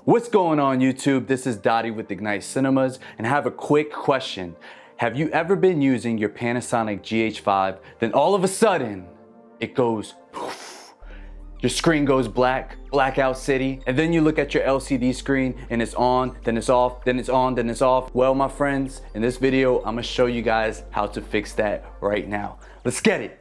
What's going on YouTube? This is Dottie with Ignite Cinemas and I have a quick question. Have you ever been using your Panasonic GH5, then all of a sudden it goes poof, your screen goes black, blackout city, and then you look at your LCD screen and it's on, then it's off, then it's on, then it's off? Well, my friends, in this video, I'm gonna show you guys how to fix that right now. Let's get it.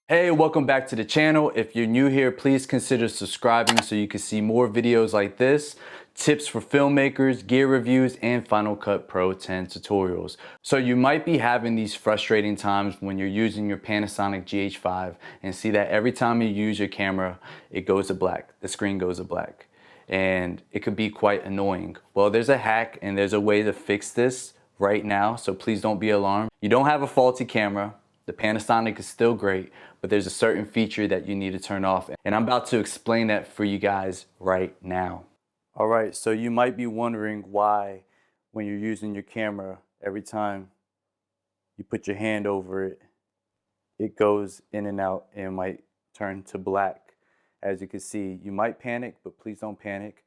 Hey, welcome back to the channel. If you're new here, please consider subscribing so you can see more videos like this, tips for filmmakers, gear reviews, and Final Cut Pro 10 tutorials. So you might be having these frustrating times when you're using your Panasonic GH5 and see that every time you use your camera, it goes to black, the screen goes to black. And it could be quite annoying. Well, there's a hack and there's a way to fix this right now, so please don't be alarmed. You don't have a faulty camera. The Panasonic is still great, but there's a certain feature that you need to turn off. And I'm about to explain that for you guys right now. All right, so you might be wondering why when you're using your camera, every time you put your hand over it, it goes in and out and might turn to black. As you can see, you might panic, but please don't panic.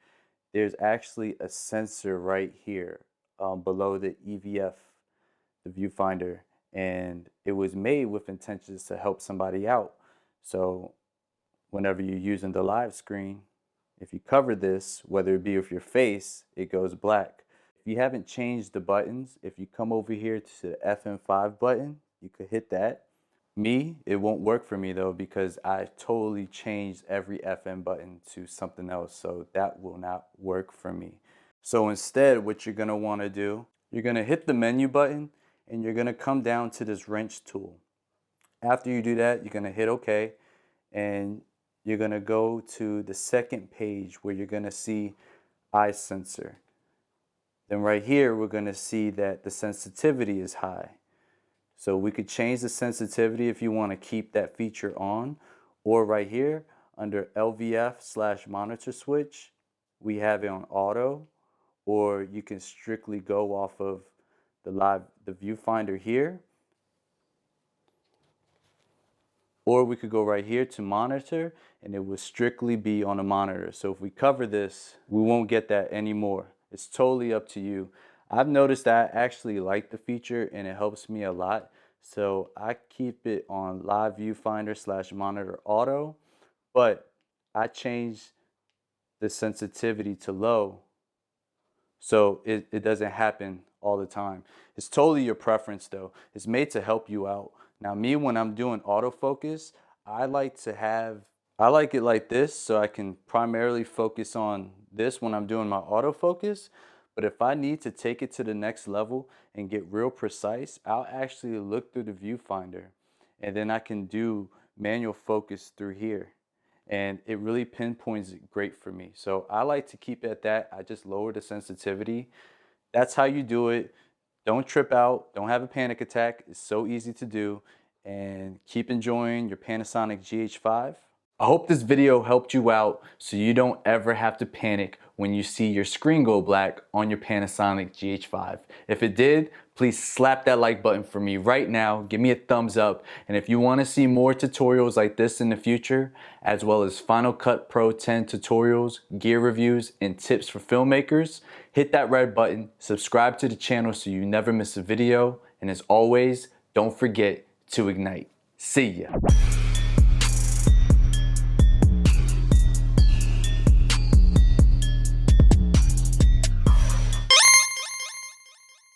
There's actually a sensor right here below the EVF, the viewfinder. And it was made with intentions to help somebody out. So whenever you're using the live screen, if you cover this, whether it be with your face, it goes black. If you haven't changed the buttons, if you come over here to the FM5 button, you could hit that. It won't work for me though, because I totally changed every FM button to something else. So that will not work for me. So instead, what you're gonna wanna do, you're gonna hit the menu button and you're gonna come down to this wrench tool. After you do that, you're gonna hit OK, and you're gonna go to the second page where you're gonna see eye sensor. Then right here, we're gonna see that the sensitivity is high. So we could change the sensitivity if you wanna keep that feature on, or right here, under LVF/monitor switch, we have it on auto, or you can strictly go off of the viewfinder here, or we could go right here to monitor and it will strictly be on a monitor. So if we cover this, we won't get that anymore. It's totally up to you. I've noticed that I actually like the feature and it helps me a lot, so I keep it on live viewfinder/monitor auto, but I change the sensitivity to low so it doesn't happen all the time. It's totally your preference though. It's made to help you out. Now me, when I'm doing autofocus, I like it like this so I can primarily focus on this when I'm doing my autofocus. But if I need to take it to the next level and get real precise, I'll actually look through the viewfinder and then I can do manual focus through here. And it really pinpoints it great for me. So I like to keep it at that. I just lower the sensitivity. That's how you do it. Don't trip out. Don't have a panic attack. It's so easy to do. And keep enjoying your Panasonic GH5. I hope this video helped you out so you don't ever have to panic when you see your screen go black on your Panasonic GH5. If it did, please slap that like button for me right now. Give me a thumbs up. And if you want to see more tutorials like this in the future, as well as Final Cut Pro 10 tutorials, gear reviews, and tips for filmmakers, hit that red button, subscribe to the channel so you never miss a video, and as always, don't forget to ignite. See ya.